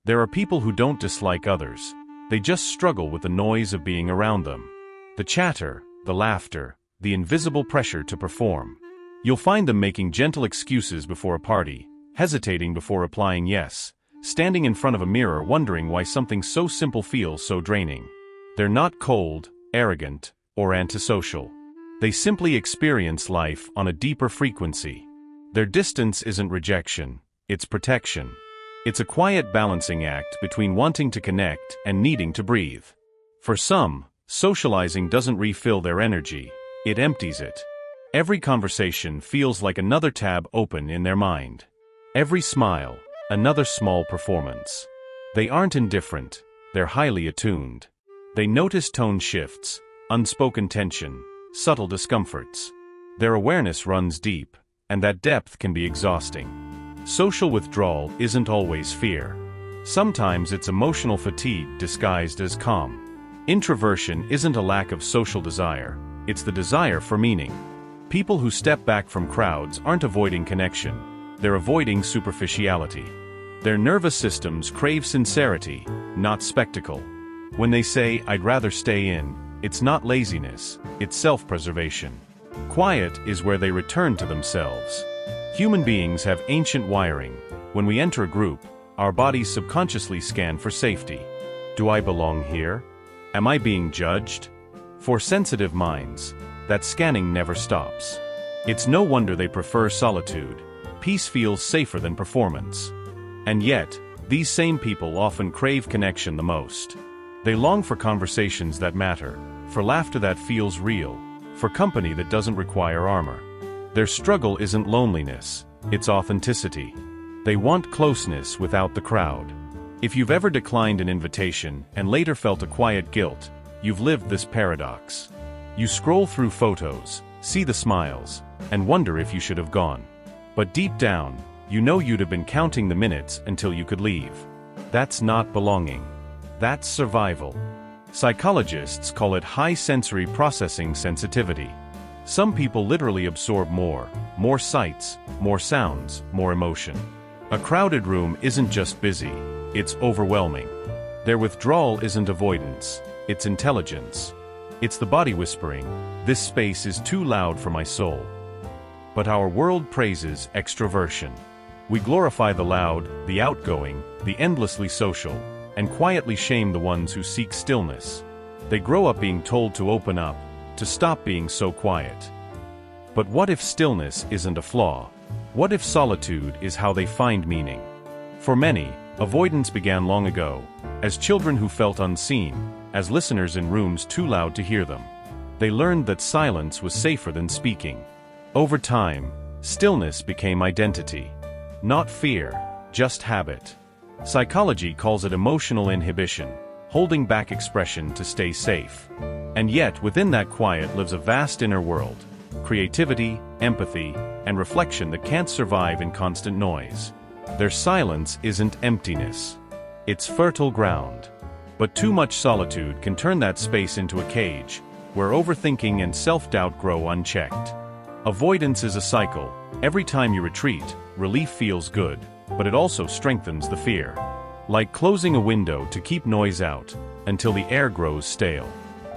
There are people who don't dislike others. They just struggle with the noise of being around them. The chatter, the laughter, the invisible pressure to perform. You'll find them making gentle excuses before a party, hesitating before replying yes, standing in front of a mirror wondering why something so simple feels so draining. They're not cold, arrogant, or antisocial. They simply experience life on a deeper frequency. Their distance isn't rejection, it's protection. It's a quiet balancing act between wanting to connect and needing to breathe. For some, socializing doesn't refill their energy, it empties it. Every conversation feels like another tab open in their mind. Every smile, another small performance. They aren't indifferent, they're highly attuned. They notice tone shifts, unspoken tension, subtle discomforts. Their awareness runs deep, and that depth can be exhausting. Social withdrawal isn't always fear. Sometimes it's emotional fatigue disguised as calm. Introversion isn't a lack of social desire, it's the desire for meaning. People who step back from crowds aren't avoiding connection, they're avoiding superficiality. Their nervous systems crave sincerity, not spectacle. When they say, "I'd rather stay in," it's not laziness, it's self-preservation. Quiet is where they return to themselves. Human beings have ancient wiring. When we enter a group, our bodies subconsciously scan for safety. Do I belong here? Am I being judged? For sensitive minds, that scanning never stops. It's no wonder they prefer solitude. Peace feels safer than performance. And yet, these same people often crave connection the most. They long for conversations that matter, for laughter that feels real, for company that doesn't require armor. Their struggle isn't loneliness, it's authenticity. They want closeness without the crowd. If you've ever declined an invitation and later felt a quiet guilt, you've lived this paradox. You scroll through photos, see the smiles, and wonder if you should have gone. But deep down, you know you'd have been counting the minutes until you could leave. That's not belonging. That's survival. Psychologists call it high sensory processing sensitivity. Some people literally absorb more sights, more sounds, more emotion. A crowded room isn't just busy, it's overwhelming. Their withdrawal isn't avoidance, it's intelligence. It's the body whispering, "This space is too loud for my soul." But our world praises extroversion. We glorify the loud, the outgoing, the endlessly social, and quietly shame the ones who seek stillness. They grow up being told to open up, to stop being so quiet. But what if stillness isn't a flaw? What if solitude is how they find meaning? For many, avoidance began long ago, as children who felt unseen, as listeners in rooms too loud to hear them. They learned that silence was safer than speaking. Over time, stillness became identity. Not fear, just habit. Psychology calls it emotional inhibition, holding back expression to stay safe. And yet, within that quiet lives a vast inner world, creativity, empathy, and reflection that can't survive in constant noise. Their silence isn't emptiness. It's fertile ground. But too much solitude can turn that space into a cage, where overthinking and self-doubt grow unchecked. Avoidance is a cycle. Every time you retreat, relief feels good, but it also strengthens the fear. Like closing a window to keep noise out, until the air grows stale.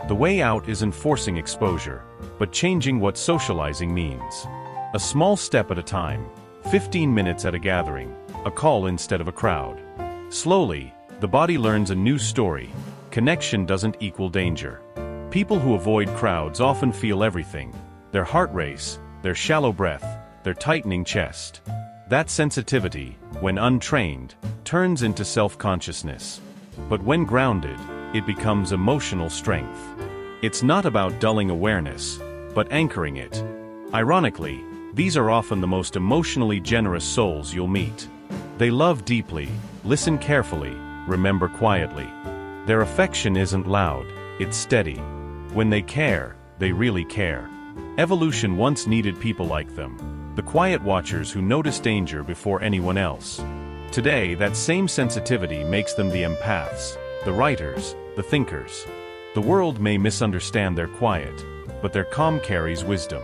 The way out isn't forcing exposure, but changing what socializing means. A small step at a time, 15 minutes at a gathering, a call instead of a crowd. Slowly, the body learns a new story. Connection doesn't equal danger. People who avoid crowds often feel everything. Their heart race, their shallow breath, their tightening chest. That sensitivity, when untrained, turns into self-consciousness. But when grounded, it becomes emotional strength. It's not about dulling awareness, but anchoring it. Ironically, these are often the most emotionally generous souls you'll meet. They love deeply, listen carefully, remember quietly. Their affection isn't loud, it's steady. When they care, they really care. Evolution once needed people like them, the quiet watchers who notice danger before anyone else. Today, that same sensitivity makes them the empaths, the writers, the thinkers. The world may misunderstand their quiet, but their calm carries wisdom.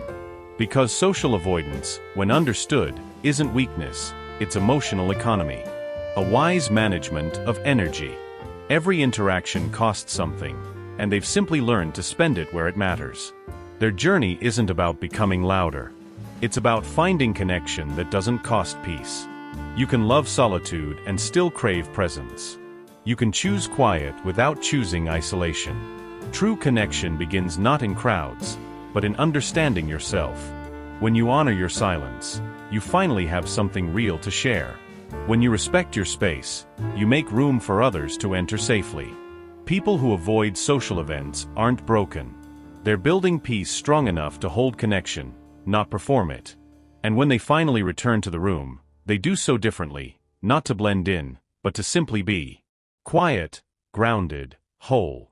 Because social avoidance, when understood, isn't weakness, it's emotional economy. A wise management of energy. Every interaction costs something, and they've simply learned to spend it where it matters. Their journey isn't about becoming louder. It's about finding connection that doesn't cost peace. You can love solitude and still crave presence. You can choose quiet without choosing isolation. True connection begins not in crowds, but in understanding yourself. When you honor your silence, you finally have something real to share. When you respect your space, you make room for others to enter safely. People who avoid social events aren't broken. They're building peace strong enough to hold connection, not perform it. And when they finally return to the room, they do so differently, not to blend in, but to simply be. Quiet, grounded, whole.